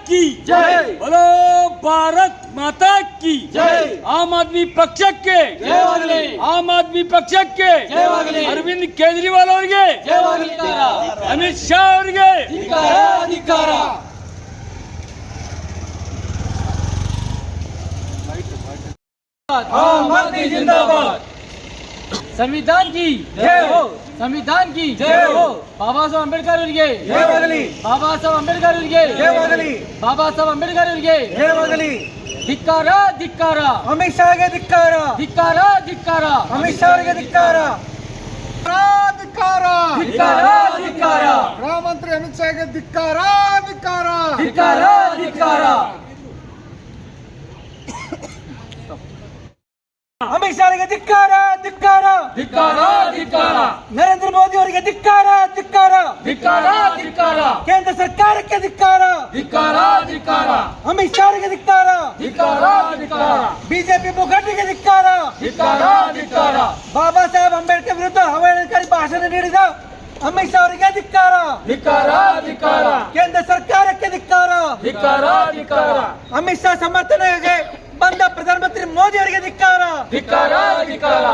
की जय, बोलो भारत माता की जय। आम आदमी पक्षಕ್ಕೆ ಜಯವಾಗಲಿ, ಆಮ್ ಆದ್ಮಿ ಪಕ್ಷಕ್ಕೆ ಜಯವಾಗಲಿ, ಅರವಿಂದ್ ಕೇಜ್ರಿವಾಲ್ ಅವರಿಗೆ ಜಯವಾಗಲಿ, ಅಮಿತ್ ಶಾ ಅವರಿಗೆ ಧಿಕ್ಕಾರ. आम आदमी जिंदाबाद। संविधान की जय हो, संविधान की जय हो, बाबा साहेब अंबेडकर ಅವರಿಗೆ ಜಯವಾಗಲಿ, ಬಾಬಾ ಸಾಹೇಬ್ ಅಂಬೇಡ್ಕರ್ ಅವರಿಗೆ ಜಯವಾಗಲಿ, ಬಾಬಾ ಸಾಹೇಬ್ ಅಂಬೇಡ್ಕರ್ ಅವರಿಗೆ ಜಯವಾಗಲಿ. ಧಿಕ್ಕಾರ ಧಿಕ್ಕಾರ ಅಮಿತ್ ಶಾಗೆ ಧಿಕ್ಕಾರ, ಧಿಕ್ಕಾರ ಧಿಕ್ಕಾರ ಅಮಿತ್ ಶಾ ಅವರಿಗೆ ಧಿಕ್ಕಾರ, ಧಿಕ್ಕಾರ. ಧಿಕ್ಕಾರ ಧಿಕ್ಕಾರ, ಗೃಹ ಮಂತ್ರಿ ಅಮಿತ್ ಶಾಗೆ ಧಿಕ್ಕಾರ ಧಿಕ್ಕಾರ. ಧಿಕ್ಕಾರ ಧಿಕ್ಕಾರ. ಅಮಿತ್ ಶಾ ಅವರಿಗೆ ಧಿಕ್ಕಾರ ಧಿಕ್ಕಾರ, ಧಿಕ್ಕಾರ ಧಿಕ್ಕಾರ ನರೇಂದ್ರ ಮೋದಿ ಅವರಿಗೆ ಧಿಕ್ಕಾರ ಧಿಕ್ಕಾರ, ಧಿಕ್ಕಾರ ಧಿಕ್ಕಾರ ಕೇಂದ್ರ ಸರ್ಕಾರಕ್ಕೆ ಧಿಕ್ಕಾರ, ಧಿಕ್ಕಾರ ಧಿಕ್ಕಾರ ಅಮಿತ್ ಶಾ ಅವರಿಗೆ ಧಿಕ್ಕಾರ, ಧಿಕ್ಕಾರ ಧಿಕ್ಕಾರ ಬಿಜೆಪಿ ಮುಖಂಡರಿಗೆ ಧಿಕ್ಕಾರ, ಧಿಕ್ಕಾರ ಧಿಕ್ಕಾರ ಬಾಬಾ ಸಾಹೇಬ್ ಅಂಬೇಡ್ಕರ್ ವಿರುದ್ಧ ಅವಹೇಳನಕಾರಿ ಭಾಷಣ ನೀಡಿದ ಅಮಿತ್ ಶಾ ಅವರಿಗೆ ಧಿಕ್ಕಾರ, ಧಿಕ್ಕಾರ ಧಿಕ್ಕಾರ ಕೇಂದ್ರ ಸರ್ಕಾರಕ್ಕೆ ಧಿಕ್ಕಾರ, ಧಿಕ್ಕಾರ ಧಿಕ್ಕಾರ ಅಮಿತ್ ಶಾ ಸಮರ್ಥನೆಗೆ ಬಂದ ಪ್ರಧಾನಮಂತ್ರಿ ಮೋದಿ ಅವರಿಗೆ ಧಿಕ್ಕಾರ, ಧಿಕ್ಕಾರ ಧಿಕ್ಕಾರ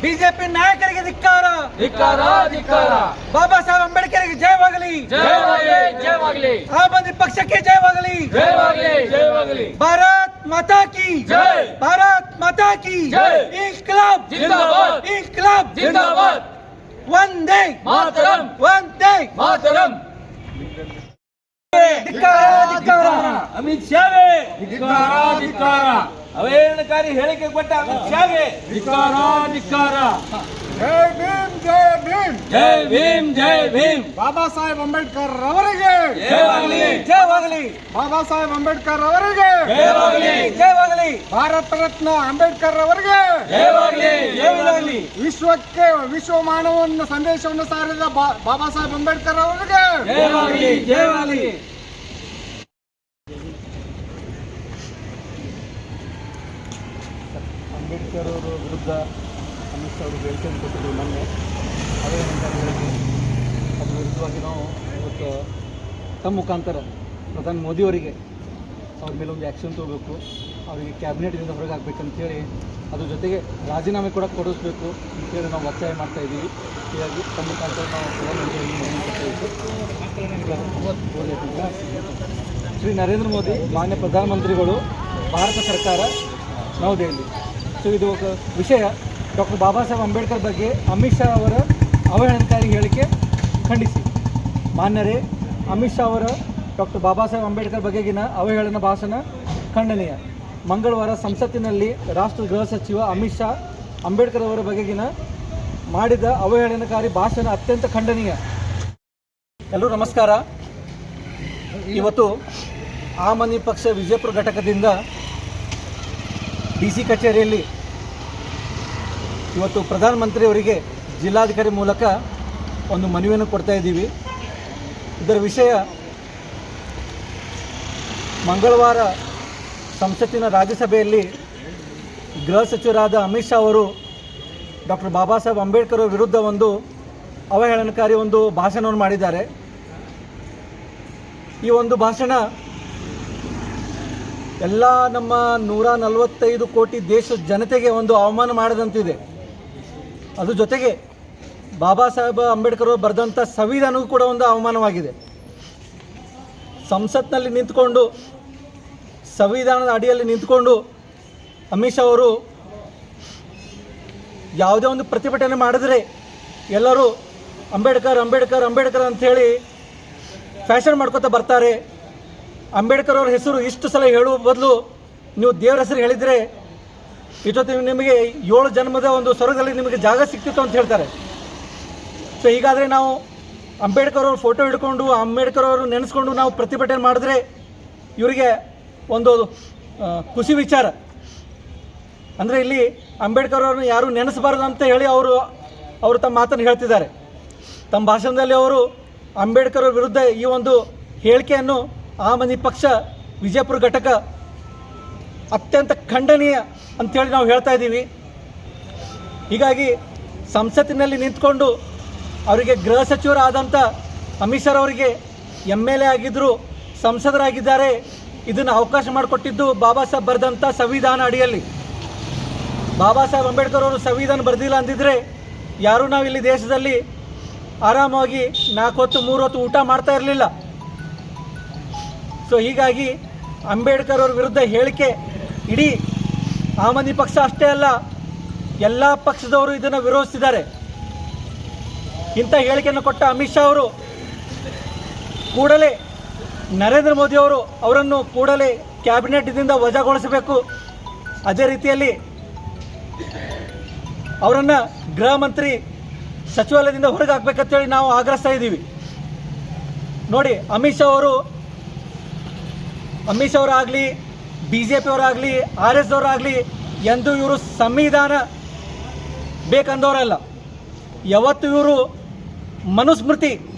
ಬಿಜೆಪಿ ನಾಯಕರಿಗೆ ಧಿಕ್ಕಾರ, ಧಿಕ್ಕಾರ ಧಿಕ್ಕಾರ ಬಾಬಾ ಸಾಹೇಬ್ ಅಂಬೇಡ್ಕರ್ಗೆ ಜಯವಾಗಲಿ, ಜಯವಾಗಲಿ ಜಯವಾಗಲಿ ಆಮ್ ಆದ್ಮಿ ಪಕ್ಷಕ್ಕೆ ಜಯವಾಗಲಿ, ಜಯವಾಗಲಿ ಜಯವಾಗಲಿ ಭಾರತ್ ಮಾತಾ ಕಿ ಜೈ, ಭಾರತ್ ಮಾತಾ ಕಿ ಜೈ, ಇನ್ಕ್ಲಾಬ್ ಜಿಂದಾಬಾದ್, ಇನ್ಕ್ಲಾಬ್ ಜಿಂದಾಬಾದ್, ವಂದೇ ಮಾತರಂ, ವಂದೇ ಮಾತರಂ. ಧಿಕ್ಕಾರ ಧಿಕ್ಕಾರ, ಅಮಿತ್ ಶಾಗೆ ಧಿಕ್ಕಾರ ಧಿಕ್ಕಾರ ಅವಹೇಳನಕಾರಿ ಹೇಳಿಕೆ ಕೊಟ್ಟ ಅಮಿತ್ ಶಾಗೆ ಧಿಕ್ಕಾರ ಧಿಕ್ಕಾರ. ಜೈ ಭೀಮ್ ಜೈ ಭೀಮ್. ಜೈ ಭೀಮ್ ಜೈ ಭೀಮ್. ಬಾಬಾ ಸಾಹೇಬ್ ಅಂಬೇಡ್ಕರ್ ಅವರಿಗೆ ಜಯವಾಗಲಿ, ಜಯವಾಗಲಿ, ಬಾಬಾ ಸಾಹೇಬ್ ಅಂಬೇಡ್ಕರ್ ಅವರಿಗೆ ಜಯವಾಗಲಿ, ಜಯವಾಗಲಿ, ಭಾರತ ರತ್ನ ಅಂಬೇಡ್ಕರ್ ಅವರಿಗೆ ಜಯವಾಗಲಿ ಜಯವಾಗಲಿ, ವಿಶ್ವಕ್ಕೆ ವಿಶ್ವ ಮಾನವನ ಸಂದೇಶವನ್ನು ಸಾರಿದ ಬಾಬಾ ಸಾಹೇಬ್ ಅಂಬೇಡ್ಕರ್ ಅವರಿಗೆ ಜಯವಾಗಲಿ ಜಯವಾಗಲಿ. ಅಂಬೇಡ್ಕರ್ ಅವರ ವಿರುದ್ಧ ಅಮಿತ್ ಶಾ ಅವರು ಹೇಳಿಕೆಯನ್ನು ಕೊಟ್ಟಿದ್ದು ಮೊನ್ನೆ ಅವಹೇಳನಕಾರಿ ಹೇಳಿಕೆ. ಅದ್ರ ವಿರುದ್ಧವಾಗಿ ನಾವು ಇವತ್ತು ತಮ್ಮ ಮುಖಾಂತರ ಪ್ರಧಾನಿ ಮೋದಿಯವರಿಗೆ ಅವ್ರ ಮೇಲೆ ಒಂದು ಆ್ಯಕ್ಷನ್ ತೊಗೋಬೇಕು, ಅವರಿಗೆ ಕ್ಯಾಬಿನೆಟ್ನಿಂದ ಹೊರಗೆ ಹಾಕಬೇಕಂತೇಳಿ, ಅದ್ರ ಜೊತೆಗೆ ರಾಜೀನಾಮೆ ಕೂಡ ಕೊಡಿಸ್ಬೇಕು ಅಂತೇಳಿ ನಾವು ಒತ್ತಾಯ ಮಾಡ್ತಾ ಇದ್ದೀವಿ. ಹೀಗಾಗಿ ತಮ್ಮ ಮುಖಾಂತರ ನಾವು ಪ್ರಧಾನಮಂತ್ರಿಯವರಿಗೆ ಶ್ರೀ ನರೇಂದ್ರ ಮೋದಿ ಮಾನ್ಯ ಪ್ರಧಾನಮಂತ್ರಿಗಳು, ಭಾರತ ಸರ್ಕಾರ, ನವದೆಹಲಿ. ಸೊ ಇದು ವಿಷಯ ಡಾಕ್ಟರ್ ಬಾಬಾ ಸಾಹೇಬ್ ಅಂಬೇಡ್ಕರ್ ಬಗ್ಗೆ ಅಮಿತ್ ಶಾ ಅವರ ಅವಹೇಳನಕಾರಿ ಹೇಳಿಕೆ ಖಂಡಿಸಿ. ಮಾನ್ಯರೇ, ಅಮಿತ್ ಶಾ ಅವರ ಡಾಕ್ಟರ್ ಬಾಬಾ ಸಾಹೇಬ್ ಅಂಬೇಡ್ಕರ್ ಬಗೆಗಿನ ಅವಹೇಳನ ಭಾಷಣ ಖಂಡನೀಯ. ಮಂಗಳವಾರ ಸಂಸತ್ತಿನಲ್ಲಿ ರಾಷ್ಟ್ರ ಗೃಹ ಸಚಿವ ಅಮಿತ್ ಶಾ ಅಂಬೇಡ್ಕರ್ ಅವರ ಬಗೆಗಿನ ಮಾಡಿದ ಅವಹೇಳನಕಾರಿ ಭಾಷಣ ಅತ್ಯಂತ ಖಂಡನೀಯ. ಎಲ್ಲರೂ ನಮಸ್ಕಾರ. ಇವತ್ತು ಆಮ್ ಆದ್ಮಿ ಪಕ್ಷ ವಿಜಯಪುರ ಘಟಕದಿಂದ DC ಕಚೇರಿಯಲ್ಲಿ ಇವತ್ತು ಪ್ರಧಾನಮಂತ್ರಿಯವರಿಗೆ ಜಿಲ್ಲಾಧಿಕಾರಿ ಮೂಲಕ ಒಂದು ಮನವಿಯನ್ನು ಕೊಡ್ತಾ ಇದ್ದೀವಿ. ಇದರ ವಿಷಯ, ಮಂಗಳವಾರ ಸಂಸತ್ತಿನ ರಾಜ್ಯಸಭೆಯಲ್ಲಿ ಗೃಹ ಸಚಿವರಾದ ಅಮಿತ್ ಶಾ ಅವರು ಡಾಕ್ಟರ್ ಬಾಬಾ ಸಾಹೇಬ್ ಅಂಬೇಡ್ಕರ್ ಅವರ ವಿರುದ್ಧ ಒಂದು ಅವಹೇಳನಕಾರಿ ಒಂದು ಭಾಷಣವನ್ನು ಮಾಡಿದ್ದಾರೆ. ಈ ಒಂದು ಭಾಷಣ ಎಲ್ಲ ನಮ್ಮ 145 ಕೋಟಿ ದೇಶದ ಜನತೆಗೆ ಒಂದು ಅವಮಾನ ಮಾಡದಂತಿದೆ. ಅದ್ರ ಜೊತೆಗೆ ಬಾಬಾ ಸಾಹೇಬ್ ಅಂಬೇಡ್ಕರ್ ಅವರು ಬರೆದಂಥ ಸಂವಿಧಾನವೂ ಕೂಡ ಒಂದು ಅವಮಾನವಾಗಿದೆ. ಸಂಸತ್ನಲ್ಲಿ ನಿಂತ್ಕೊಂಡು, ಸಂವಿಧಾನದ ಅಡಿಯಲ್ಲಿ ನಿಂತ್ಕೊಂಡು ಅಮಿತ್ ಶಾ ಅವರು ಯಾವುದೇ ಒಂದು ಪ್ರತಿಭಟನೆ ಮಾಡಿದ್ರೆ ಎಲ್ಲರೂ ಅಂಬೇಡ್ಕರ್ ಅಂಬೇಡ್ಕರ್ ಅಂಬೇಡ್ಕರ್ ಅಂಥೇಳಿ ಫ್ಯಾಷನ್ ಮಾಡ್ಕೊತಾ ಬರ್ತಾರೆ. ಅಂಬೇಡ್ಕರ್ ಅವ್ರ ಹೆಸರು ಇಷ್ಟು ಸಲ ಹೇಳುವ ಬದಲು ನೀವು ದೇವರ ಹೆಸರು ಹೇಳಿದರೆ ಇಷ್ಟೊತ್ತಿಗೆ ನಿಮಗೆ 7 ಜನ್ಮದ ಒಂದು ಸ್ವರ್ಗದಲ್ಲಿ ನಿಮಗೆ ಜಾಗ ಸಿಕ್ತಿತ್ತು ಅಂತ ಹೇಳ್ತಾರೆ. ಸೊ ಹೀಗಾದರೆ ನಾವು ಅಂಬೇಡ್ಕರ್ ಅವ್ರ ಫೋಟೋ ಹಿಡ್ಕೊಂಡು, ಅಂಬೇಡ್ಕರ್ ಅವರು ನೆನೆಸ್ಕೊಂಡು ನಾವು ಪ್ರತಿಭಟನೆ ಮಾಡಿದ್ರೆ ಇವರಿಗೆ ಒಂದು ಖುಷಿ ವಿಚಾರ. ಅಂದರೆ ಇಲ್ಲಿ ಅಂಬೇಡ್ಕರ್ ಅವ್ರನ್ನ ಯಾರು ನೆನೆಸಬಾರ್ದು ಅಂತ ಹೇಳಿ ಅವರು ತಮ್ಮ ಮಾತನ್ನು ಹೇಳ್ತಿದ್ದಾರೆ. ತಮ್ಮ ಭಾಷಣದಲ್ಲಿ ಅವರು ಅಂಬೇಡ್ಕರ್ ಅವ್ರ ವಿರುದ್ಧ ಈ ಒಂದು ಹೇಳಿಕೆಯನ್ನು ಆಮ್ ಆದ್ಮಿ ಪಕ್ಷ ವಿಜಯಪುರ ಘಟಕ ಅತ್ಯಂತ ಖಂಡನೀಯ ಅಂಥೇಳಿ ನಾವು ಹೇಳ್ತಾ ಇದ್ದೀವಿ. ಹೀಗಾಗಿ ಸಂಸತ್ತಿನಲ್ಲಿ ನಿಂತ್ಕೊಂಡು ಅವರಿಗೆ ಗೃಹ ಸಚಿವರಾದಂಥ ಅಮಿತ್ ಶಾ ಅವರಿಗೆ MLA ಆಗಿದ್ದರು, ಸಂಸದರಾಗಿದ್ದಾರೆ. ಇದನ್ನು ಅವಕಾಶ ಮಾಡಿಕೊಟ್ಟಿದ್ದು ಬಾಬಾ ಸಾಹೇಬ್ ಬರೆದಂಥ ಸಂವಿಧಾನ ಅಡಿಯಲ್ಲಿ. ಬಾಬಾ ಸಾಹೇಬ್ ಅಂಬೇಡ್ಕರ್ ಅವರು ಸಂವಿಧಾನ ಬರೆದಿಲ್ಲ ಅಂದಿದ್ರೆ ಯಾರೂ ನಾವು ಇಲ್ಲಿ ದೇಶದಲ್ಲಿ ಆರಾಮಾಗಿ 4 ಹೊತ್ತು 3 ಹೊತ್ತು ಊಟ ಮಾಡ್ತಾ ಇರಲಿಲ್ಲ. ಸೊ ಹೀಗಾಗಿ ಅಂಬೇಡ್ಕರ್ ಅವ್ರ ವಿರುದ್ಧ ಹೇಳಿಕೆ ಇಡೀ ಆಮ್ ಆದ್ಮಿ ಪಕ್ಷ ಅಷ್ಟೇ ಅಲ್ಲ, ಎಲ್ಲ ಪಕ್ಷದವರು ಇದನ್ನು ವಿರೋಧಿಸಿದ್ದಾರೆ. ಇಂಥ ಹೇಳಿಕೆಯನ್ನು ಕೊಟ್ಟ ಅಮಿತ್ ಶಾ ಅವರು ಕೂಡಲೇ ನರೇಂದ್ರ ಮೋದಿ ಅವರನ್ನು ಕೂಡಲೇ ಕ್ಯಾಬಿನೆಟ್ದಿಂದ ವಜಾಗೊಳಿಸಬೇಕು. ಅದೇ ರೀತಿಯಲ್ಲಿ ಅವರನ್ನು ಗೃಹ ಮಂತ್ರಿ ಸಚಿವಾಲಯದಿಂದ ಹೊರಗೆ ಹಾಕಬೇಕಂತೇಳಿ ನಾವು ಆಗ್ರಹಿಸ್ತಾ ಇದ್ದೀವಿ. ನೋಡಿ, ಅಮಿತ್ ಶಾ ಅವರಾಗಲಿ, BJP ಅವರಾಗಲಿ, RS ಅವರಾಗಲಿ ಎಂದು ಇವರು ಸಂವಿಧಾನ ಬೇಕಂದವರಲ್ಲ. ಯಾವತ್ತು ಇವರು ಮನುಸ್ಮೃತಿ,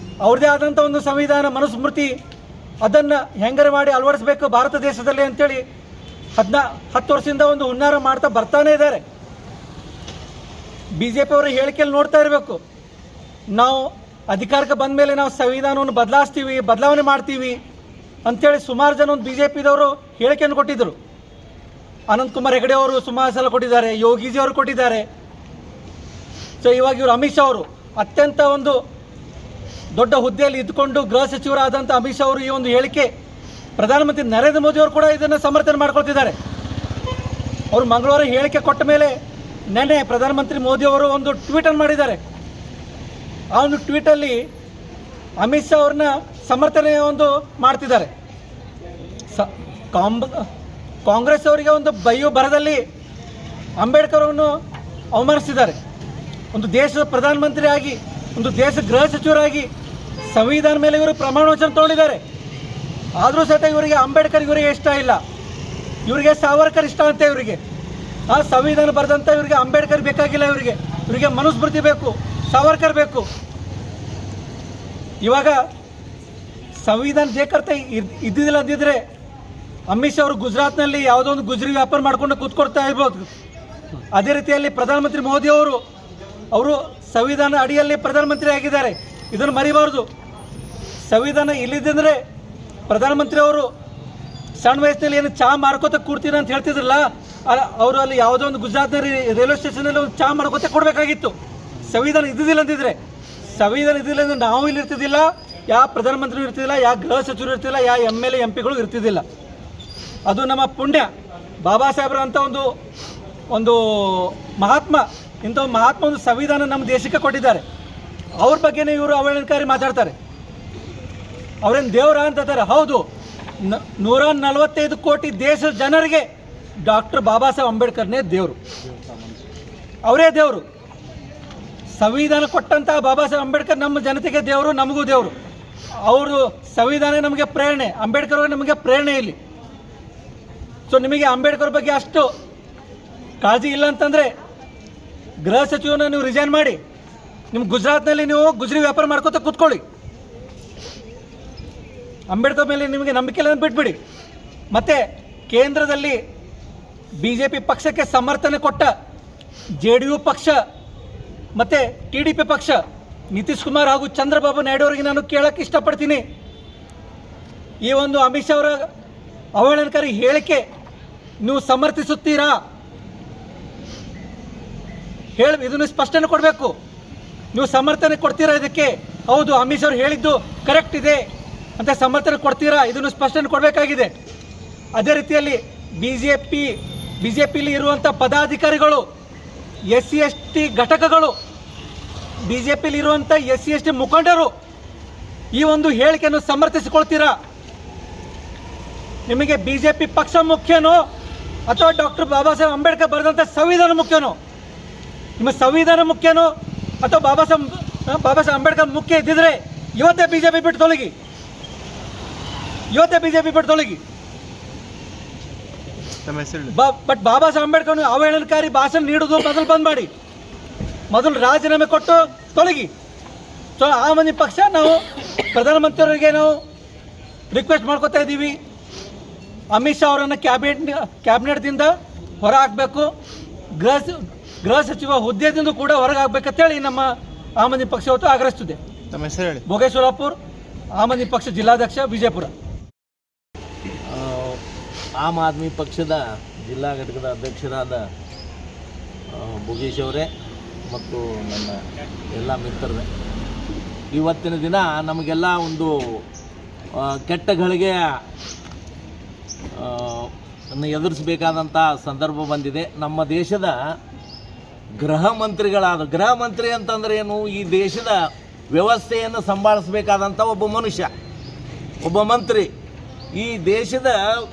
ಅವ್ರದ್ದೇ ಆದಂಥ ಒಂದು ಸಂವಿಧಾನ ಮನುಸ್ಮೃತಿ, ಅದನ್ನು ಹೆಂಗಾರೆ ಮಾಡಿ ಅಳವಡಿಸಬೇಕು ಭಾರತ ದೇಶದಲ್ಲಿ ಅಂತೇಳಿ 10 ವರ್ಷದಿಂದ ಒಂದು ಹುನ್ನಾರ ಮಾಡ್ತಾ ಬರ್ತಾನೆ ಇದ್ದಾರೆ. BJP ಅವರ ಹೇಳಿಕೆಯಲ್ಲಿ ನೋಡ್ತಾ ಇರಬೇಕು, ನಾವು ಅಧಿಕಾರಕ್ಕೆ ಬಂದ ಮೇಲೆ ನಾವು ಸಂವಿಧಾನವನ್ನು ಬದಲಾವಣೆ ಮಾಡ್ತೀವಿ ಅಂಥೇಳಿ ಸುಮಾರು ಜನ ಒಂದು BJPದವರು ಹೇಳಿಕೆಯನ್ನು ಕೊಟ್ಟಿದ್ದರು. ಅನಂತಕುಮಾರ್ ಹೆಗಡೆ ಅವರು ಸುಮಾರು ಸಲ ಕೊಟ್ಟಿದ್ದಾರೆ, ಯೋಗೀಜಿ ಅವರು ಕೊಟ್ಟಿದ್ದಾರೆ. ಸೊ ಇವಾಗ ಇವರು ಅಮಿತ್ ಶಾ ಅವರು ಅತ್ಯಂತ ಒಂದು ದೊಡ್ಡ ಹುದ್ದೆಯಲ್ಲಿ ಇದ್ದುಕೊಂಡು ಗೃಹ ಸಚಿವರಾದಂಥ ಅಮಿತ್ ಶಾ ಅವರು ಈ ಒಂದು ಹೇಳಿಕೆ, ಪ್ರಧಾನಮಂತ್ರಿ ನರೇಂದ್ರ ಮೋದಿ ಅವರು ಕೂಡ ಇದನ್ನು ಸಮರ್ಥನೆ ಮಾಡ್ಕೊಳ್ತಿದ್ದಾರೆ. ಅವರು ಮಂಗಳವಾರ ಹೇಳಿಕೆ ಕೊಟ್ಟ ಮೇಲೆ ನೆನ್ನೆ ಪ್ರಧಾನಮಂತ್ರಿ ಮೋದಿ ಅವರು ಒಂದು ಟ್ವೀಟನ್ನು ಮಾಡಿದ್ದಾರೆ. ಆ ಒಂದು ಟ್ವೀಟಲ್ಲಿ ಅಮಿತ್ ಶಾ ಅವ್ರನ್ನ ಸಮರ್ಥನೆ ಒಂದು ಮಾಡ್ತಿದ್ದಾರೆ. ಕಾಂಗ್ರೆಸ್ ಅವರಿಗೆ ಒಂದು ಬೈಯೋ ಬರದಲ್ಲಿ ಅಂಬೇಡ್ಕರ್ ಅವರನ್ನು ಅವಮಾನಿಸಿದ್ದಾರೆ. ಒಂದು ದೇಶದ ಪ್ರಧಾನಮಂತ್ರಿ ಆಗಿ, ಒಂದು ದೇಶದ ಗೃಹ ಸಚಿವರಾಗಿ ಸಂವಿಧಾನ ಮೇಲೆ ಇವರು ಪ್ರಮಾಣ ವಚನ ತೊಗೊಂಡಿದ್ದಾರೆ. ಆದರೂ ಸಹಿತ ಇವರಿಗೆ ಅಂಬೇಡ್ಕರ್ ಇವರಿಗೆ ಇಷ್ಟ ಇಲ್ಲ, ಇವರಿಗೆ ಸಾವರ್ಕರ್ ಇಷ್ಟ ಅಂತ. ಇವರಿಗೆ ಆ ಸಂವಿಧಾನ ಬರೆದಂಥ ಇವರಿಗೆ ಅಂಬೇಡ್ಕರ್ ಬೇಕಾಗಿಲ್ಲ, ಇವರಿಗೆ ಮನುಸ್ಮೃತಿ ಬೇಕು, ಸಾವರ್ಕರ್ ಬೇಕು. ಇವಾಗ ಸಂವಿಧಾನ ಜೇಕರ್ತ ಇದ್ದಿದ್ದಿಲ್ಲ ಅಂದಿದ್ರೆ ಅಮಿತ್ ಶಾ ಅವರು ಗುಜರಾತ್ನಲ್ಲಿ ಯಾವುದೋ ಒಂದು ಗುಜರಿ ವ್ಯಾಪಾರ ಮಾಡ್ಕೊಂಡು ಕೂತ್ಕೊಡ್ತಾ ಇರ್ಬೋದು. ಅದೇ ರೀತಿಯಲ್ಲಿ ಪ್ರಧಾನಮಂತ್ರಿ ಮೋದಿ ಅವರು ಸಂವಿಧಾನ ಅಡಿಯಲ್ಲಿ ಪ್ರಧಾನಮಂತ್ರಿ ಆಗಿದ್ದಾರೆ. ಇದನ್ನು ಮರಿಬಾರ್ದು. ಸಂವಿಧಾನ ಇಲ್ಲಿದ್ದಂದರೆ ಪ್ರಧಾನಮಂತ್ರಿ ಅವರು ಸಣ್ಣ ವಯಸ್ಸಿನಲ್ಲಿ ಏನು ಚಹಾ ಮಾರ್ಕೋತ ಕೂಡ್ತೀರ ಅಂತ ಹೇಳ್ತಿದ್ರಲ್ಲ, ಅವರು ಅಲ್ಲಿ ಯಾವುದೋ ಒಂದು ಗುಜರಾತ್ನ ರೈಲ್ವೆ ಸ್ಟೇಷನಲ್ಲಿ ಒಂದು ಚಹಾ ಮಾಡ್ಕೋತ ಕೊಡಬೇಕಾಗಿತ್ತು. ಸಂವಿಧಾನ ಇದ್ದಿದ್ದಿಲ್ಲ ಅಂತಿದ್ರೆ, ಸಂವಿಧಾನ ಇದ್ದಿಲ್ಲ ಅಂದರೆ ನಾವು ಇಲ್ಲಿ ಇರ್ತಿದ್ದಿಲ್ಲ, ಯಾವ ಪ್ರಧಾನಮಂತ್ರಿ ಇರ್ತಿದ್ದಿಲ್ಲ, ಯಾವ ಗೃಹ ಸಚಿವರು ಇರ್ತಿಲ್ಲ, ಯಾವ MLA MP ಇರ್ತಿದ್ದಿಲ್ಲ. ಅದು ನಮ್ಮ ಪುಣ್ಯ. ಬಾಬಾ ಸಾಹೇಬ್ರ ಅಂತ ಒಂದು ಮಹಾತ್ಮ, ಇಂಥ ಮಹಾತ್ಮ ಒಂದು ಸಂವಿಧಾನ ನಮ್ಮ ದೇಶಕ್ಕೆ ಕೊಟ್ಟಿದ್ದಾರೆ. ಅವ್ರ ಬಗ್ಗೆನೇ ಇವರು ಅವಹೇಳನಕಾರಿ ಮಾತಾಡ್ತಾರೆ. ಅವರೇನು ದೇವರ ಅಂತಾರೆ. ಹೌದು, 145 ಕೋಟಿ ದೇಶದ ಜನರಿಗೆ ಡಾಕ್ಟರ್ ಬಾಬಾ ಸಾಹೇಬ್ ಅಂಬೇಡ್ಕರ್ನೇ ದೇವರು, ಅವರೇ ದೇವರು. ಸಂವಿಧಾನ ಕೊಟ್ಟಂಥ ಬಾಬಾ ಸಾಹೇಬ್ ಅಂಬೇಡ್ಕರ್ ನಮ್ಮ ಜನತೆಗೆ ದೇವರು, ನಮಗೂ ದೇವರು. ಅವರು ಸಂವಿಧಾನ ನಮಗೆ ಪ್ರೇರಣೆ, ಅಂಬೇಡ್ಕರ್ ಅವರು ನಮಗೆ ಪ್ರೇರಣೆ ಇಲ್ಲಿ. ಸೊ ನಿಮಗೆ ಅಂಬೇಡ್ಕರ್ ಬಗ್ಗೆ ಅಷ್ಟು ಕಾಳಜಿ ಇಲ್ಲ ಅಂತಂದರೆ ಗೃಹ ಸಚಿವನ ನೀವು ರಿಸೈನ್ ಮಾಡಿ, ನಿಮ್ಮ ಗುಜರಾತ್ನಲ್ಲಿ ನೀವು ಗುಜರಿ ವ್ಯಾಪಾರ ಮಾಡ್ಕೋತ ಕೂತ್ಕೊಳ್ಳಿ. ಅಂಬೇಡ್ಕರ್ ಮೇಲೆ ನಿಮಗೆ ನಂಬಿಕೆ ಇಲ್ಲ ಬಿಟ್ಬಿಡಿ. ಮತ್ತು ಕೇಂದ್ರದಲ್ಲಿ BJP ಪಕ್ಷಕ್ಕೆ ಸಮರ್ಥನೆ ಕೊಟ್ಟ JDU ಪಕ್ಷ ಮತ್ತು TDP ಪಕ್ಷ, ನಿತೀಶ್ ಕುಮಾರ್ ಹಾಗೂ ಚಂದ್ರಬಾಬು ನಾಯ್ಡು ಅವರಿಗೆ ನಾನು ಕೇಳೋಕ್ಕೆ ಇಷ್ಟಪಡ್ತೀನಿ, ಈ ಒಂದು ಅಮಿತ್ ಶಾ ಅವರ ಅವಹೇಳನಕಾರಿ ಹೇಳಿಕೆ ನೀವು ಸಮರ್ಥಿಸುತ್ತೀರಾ? ಇದನ್ನು ಸ್ಪಷ್ಟನೆ ಕೊಡಬೇಕು. ನೀವು ಸಮರ್ಥನೆ ಕೊಡ್ತೀರಾ ಇದಕ್ಕೆ? ಹೌದು, ಅಮಿತ್ ಶಾ ಅವರು ಹೇಳಿದ್ದು ಕರೆಕ್ಟ್ ಇದೆ ಅಂತ ಸಮರ್ಥನೆ ಕೊಡ್ತೀರಾ? ಇದನ್ನು ಸ್ಪಷ್ಟನೆ ಕೊಡಬೇಕಾಗಿದೆ. ಅದೇ ರೀತಿಯಲ್ಲಿ BJPಲಿ ಇರುವಂಥ ಪದಾಧಿಕಾರಿಗಳು, SC ST ಘಟಕಗಳು, BJPಲಿ ಇರುವಂಥ SC ST ಮುಖಂಡರು ಈ ಒಂದು ಹೇಳಿಕೆಯನ್ನು ಸಮರ್ಥಿಸಿಕೊಳ್ತೀರಾ? ನಿಮಗೆ BJP ಪಕ್ಷ ಮುಖ್ಯನೋ ಅಥವಾ ಡಾಕ್ಟರ್ ಬಾಬಾ ಸಾಹೇಬ್ ಅಂಬೇಡ್ಕರ್ ಬರೆದಂಥ ಸಂವಿಧಾನ ಮುಖ್ಯನೋ? ನಿಮ್ಮ ಸಂವಿಧಾನ ಮುಖ್ಯನೋ ಅಥವಾ ಬಾಬಾ ಸಾಹೇಬ್ ಅಂಬೇಡ್ಕರ್ ಮುಖ್ಯ ಇದ್ದಿದ್ರೆ ಇವತ್ತೇ BJP ಬಿಟ್ಟು ತೊಲಗಿ, ಬಟ್ ಬಾಬಾ ಸಾಹೇಬ್ ಅಂಬೇಡ್ಕರ್ ಅವಹೇಳನಕಾರಿ ಭಾಷಣ ನೀಡೋದು ಮೊದಲು ಬಂದ್ ಮಾಡಿ, ಮೊದಲು ರಾಜೀನಾಮೆ ಕೊಟ್ಟು ತೊಲಗಿ. ಸೊ ಆಮ್ ಆದ್ಮಿ ಪಕ್ಷ ನಾವು ಪ್ರಧಾನಮಂತ್ರಿಯವರಿಗೆ ನಾವು ರಿಕ್ವೆಸ್ಟ್ ಮಾಡ್ಕೋತಾ ಇದ್ದೀವಿ, ಅಮಿತ್ ಶಾ ಅವರನ್ನು ಕ್ಯಾಬಿನೆಟ್ದಿಂದ ಹೊರ ಹಾಕಬೇಕು, ಗೃಹ ಸಚಿವ ಹುದ್ದೆದಿಂದ ಕೂಡ ಹೊರಗೆ ಹಾಕಬೇಕಂತೇಳಿ ನಮ್ಮ ಆಮ್ ಆದ್ಮಿ ಪಕ್ಷ ಹೊತ್ತು ಆಗ್ರಹಿಸುತ್ತಿದೆ. ತಮ್ಮ ಹೆಸರು ಹೇಳಿ. ಭೋಗೇಶ್ವರಪುರ್, ಆಮ್ ಆದ್ಮಿ ಪಕ್ಷ ಜಿಲ್ಲಾಧ್ಯಕ್ಷ, ವಿಜಯಪುರ. ಆಮ್ ಆದ್ಮಿ ಪಕ್ಷದ ಜಿಲ್ಲಾ ಘಟಕದ ಅಧ್ಯಕ್ಷರಾದ ಭೋಗೇಶ್ ಅವರೇ ಮತ್ತು ನನ್ನ ಎಲ್ಲ ಮಿತ್ರರೇ, ಇವತ್ತಿನ ದಿನ ನಮಗೆಲ್ಲ ಒಂದು ಕೆಟ್ಟ ಘಳಿಗೆಯ ಎದುರಿಸಬೇಕಾದಂಥ ಸಂದರ್ಭ ಬಂದಿದೆ. ನಮ್ಮ ದೇಶದ ಗೃಹ ಮಂತ್ರಿ ಅಂತಂದ್ರೆ ಏನು, ಈ ದೇಶದ ವ್ಯವಸ್ಥೆಯನ್ನು ಸಂಭಾಳಿಸಬೇಕಾದಂಥ ಒಬ್ಬ ಮನುಷ್ಯ, ಒಬ್ಬ ಮಂತ್ರಿ. ಈ ದೇಶದ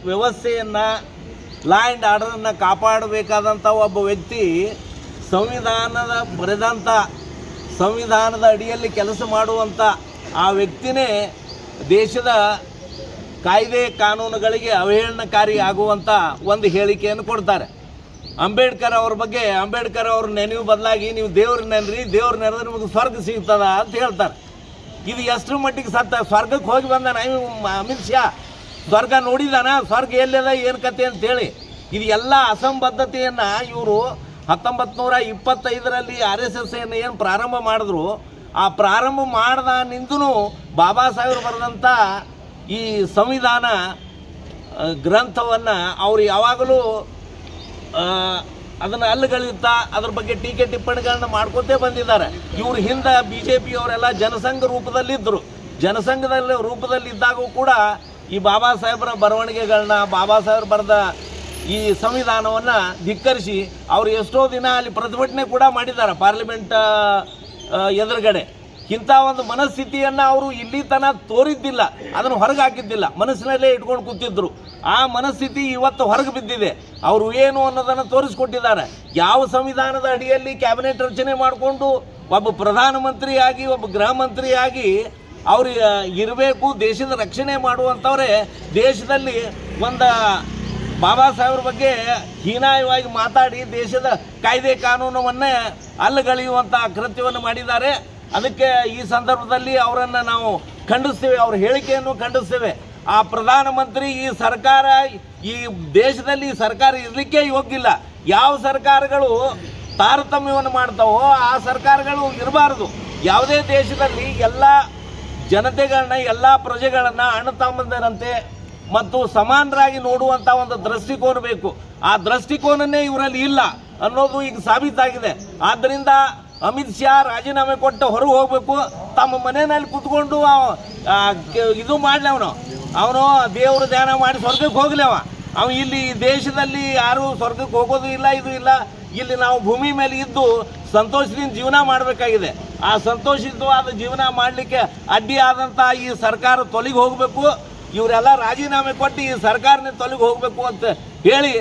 ವ್ಯವಸ್ಥೆಯನ್ನು, ಲಾ ಆ್ಯಂಡ್ ಆರ್ಡರನ್ನು ಕಾಪಾಡಬೇಕಾದಂಥ ಒಬ್ಬ ವ್ಯಕ್ತಿ, ಸಂವಿಧಾನದ ಅಡಿಯಲ್ಲಿ ಕೆಲಸ ಮಾಡುವಂಥ ಆ ವ್ಯಕ್ತಿನೇ ದೇಶದ ಕಾಯ್ದೆ ಕಾನೂನುಗಳಿಗೆ ಅವಹೇಳನಕಾರಿ ಆಗುವಂಥ ಒಂದು ಹೇಳಿಕೆಯನ್ನು ಕೊಡ್ತಾರೆ. ಅಂಬೇಡ್ಕರ್ ಅವ್ರ ಬಗ್ಗೆ, ಅಂಬೇಡ್ಕರ್ ಅವ್ರ ನೆನೆಯು ಬದಲಾಗಿ ನೀವು ದೇವ್ರ ನೆನ್ರಿ, ದೇವ್ರ ನೆನೆದ್ರೆ ನಿಮಗೆ ಸ್ವರ್ಗ ಸಿಗ್ತದ ಅಂತ ಹೇಳ್ತಾರೆ. ಇದು ಎಷ್ಟರ ಮಟ್ಟಿಗೆ ಸತ್ತ? ಸ್ವರ್ಗಕ್ಕೆ ಹೋಗಿ ಬಂದಾನ ಅಮಿತ್ ಶಾ? ಸ್ವರ್ಗ ನೋಡಿದಾನ? ಸ್ವರ್ಗ ಎಲ್ಲದ, ಏನು ಕತೆ ಅಂತೇಳಿ ಇದು ಎಲ್ಲ ಅಸಂಬದ್ಧತೆಯನ್ನು ಇವರು 1925ರಲ್ಲಿ RSS ಏನು ಪ್ರಾರಂಭ ಮಾಡಿದ್ರು, ಆ ಪ್ರಾರಂಭ ಮಾಡ್ದಾನಿಂದೂ ಬಾಬಾ ಸಾಹೇಬರು ಬರೆದಂಥ ಈ ಸಂವಿಧಾನ ಗ್ರಂಥವನ್ನು ಅವರು ಯಾವಾಗಲೂ ಅದನ್ನು ಅಲ್ಲಗಳೆಯುತ್ತಾ ಅದ್ರ ಬಗ್ಗೆ ಟೀಕೆ ಟಿಪ್ಪಣಿಗಳನ್ನ ಮಾಡ್ಕೊತೇ ಬಂದಿದ್ದಾರೆ. ಇವರು ಹಿಂದೆ BJP ಅವರೆಲ್ಲ ಜನಸಂಘ ರೂಪದಲ್ಲಿದ್ದರು. ಜನಸಂಘದಲ್ಲಿ ರೂಪದಲ್ಲಿದ್ದಾಗೂ ಕೂಡ ಈ ಬಾಬಾ ಸಾಹೇಬರ ಬರವಣಿಗೆಗಳನ್ನ, ಬಾಬಾ ಸಾಹೇಬರು ಬರೆದ ಈ ಸಂವಿಧಾನವನ್ನು ಧಿಕ್ಕರಿಸಿ ಅವರು ಎಷ್ಟೋ ದಿನ ಅಲ್ಲಿ ಪ್ರತಿಭಟನೆ ಕೂಡ ಮಾಡಿದ್ದಾರೆ ಪಾರ್ಲಿಮೆಂಟ್ ಎದುರುಗಡೆ. ಇಂಥ ಒಂದು ಮನಸ್ಥಿತಿಯನ್ನು ಅವರು ಇಲ್ಲಿ ತನಕ ತೋರಿದ್ದಿಲ್ಲ, ಅದನ್ನು ಹೊರಗೆ ಹಾಕಿದ್ದಿಲ್ಲ, ಮನಸ್ಸಿನಲ್ಲೇ ಇಟ್ಕೊಂಡು ಕೂತಿದ್ರು. ಆ ಮನಸ್ಥಿತಿ ಇವತ್ತು ಹೊರಗೆ ಬಿದ್ದಿದೆ. ಅವರು ಏನು ಅನ್ನೋದನ್ನು ತೋರಿಸ್ಕೊಟ್ಟಿದ್ದಾರೆ. ಯಾವ ಸಂವಿಧಾನದ ಅಡಿಯಲ್ಲಿ ಕ್ಯಾಬಿನೆಟ್ ರಚನೆ ಮಾಡಿಕೊಂಡು ಒಬ್ಬ ಪ್ರಧಾನಮಂತ್ರಿಯಾಗಿ, ಒಬ್ಬ ಗೃಹ ಮಂತ್ರಿಯಾಗಿ ಅವರು ಇರಬೇಕು, ದೇಶದ ರಕ್ಷಣೆ ಮಾಡುವಂಥವರೇ ದೇಶದಲ್ಲಿ ಒಂದು ಬಾಬಾ ಸಾಹೇಬ್ರ ಬಗ್ಗೆ ಹೀನಾಯವಾಗಿ ಮಾತಾಡಿ ದೇಶದ ಕಾಯ್ದೆ ಕಾನೂನವನ್ನೇ ಅಲ್ಲಗಳೆಯುವಂಥ ಕೃತ್ಯವನ್ನು ಮಾಡಿದ್ದಾರೆ. ಅದಕ್ಕೆ ಈ ಸಂದರ್ಭದಲ್ಲಿ ಅವರನ್ನು ನಾವು ಖಂಡಿಸ್ತೇವೆ, ಅವ್ರ ಹೇಳಿಕೆಯನ್ನು ಖಂಡಿಸ್ತೇವೆ. ಆ ಪ್ರಧಾನಮಂತ್ರಿ, ಈ ಸರ್ಕಾರ, ಈ ದೇಶದಲ್ಲಿ ಸರ್ಕಾರ ಇರಲಿಕ್ಕೆ ಯೋಗ್ಯಿಲ್ಲ. ಯಾವ ಸರ್ಕಾರಗಳು ತಾರತಮ್ಯವನ್ನು ಮಾಡ್ತಾವೋ ಆ ಸರ್ಕಾರಗಳು ಇರಬಾರ್ದು. ಯಾವುದೇ ದೇಶದಲ್ಲಿ ಎಲ್ಲ ಜನತೆಗಳನ್ನ, ಎಲ್ಲ ಪ್ರಜೆಗಳನ್ನು ಅಣ್ಣ ತಮ್ಮಂದಿರಂತೆ ಮತ್ತು ಸಮಾನರಾಗಿ ನೋಡುವಂಥ ಒಂದು ದೃಷ್ಟಿಕೋನ ಬೇಕು. ಆ ದೃಷ್ಟಿಕೋನನೇ ಇವರಲ್ಲಿ ಇಲ್ಲ ಅನ್ನೋದು ಈಗ ಸಾಬೀತಾಗಿದೆ. ಆದ್ದರಿಂದ ಅಮಿತ್ ಶಾ ರಾಜೀನಾಮೆ ಕೊಟ್ಟು ಹೊರಗೆ ಹೋಗಬೇಕು. ತಮ್ಮ ಮನೆಯಲ್ಲಿ ಕೂತ್ಕೊಂಡು ಇದು ಮಾಡಲಿ, ಅವನು ದೇವ್ರ ಧ್ಯಾನ ಮಾಡಿ ಸ್ವರ್ಗಕ್ಕೆ ಹೋಗಲಿ. ಅವ ಇಲ್ಲಿ ದೇಶದಲ್ಲಿ ಯಾರು ಸ್ವರ್ಗಕ್ಕೆ ಹೋಗೋದು ಇಲ್ಲ, ಇದು ಇಲ್ಲ. ಇಲ್ಲಿ ನಾವು ಭೂಮಿ ಮೇಲೆ ಇದ್ದು ಸಂತೋಷದಿಂದ ಜೀವನ ಮಾಡಬೇಕಾಗಿದೆ. ಆ ಸಂತೋಷಿತವಾದ ಜೀವನ ಮಾಡಲಿಕ್ಕೆ ಅಡ್ಡಿ ಆದಂಥ ಈ ಸರ್ಕಾರ ತೊಲಗಿ ಹೋಗಬೇಕು. ಇವರೆಲ್ಲ ರಾಜೀನಾಮೆ ಕೊಟ್ಟು ಈ ಸರ್ಕಾರನೇ ತೊಲಗಿ ಹೋಗಬೇಕು ಅಂತ ಹೇಳಿ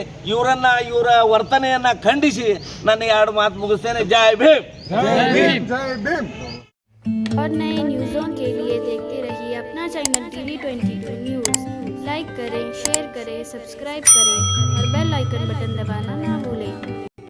ಇವರ ವರ್ತನೆಯನ್ನು ಖಂಡಿಸಿ ನನ್ನ 2 ಮಾತು ಮುಗಿಸ್ತೇನೆ. जय भीम। जय भीम। और नए न्यूज़ों के लिए देखते रहिए अपना चैनल TV22 न्यूज़। लाइक करें, शेयर करें, सब्सक्राइब करें और बेल आइकन बटन दबाना ना भूलें।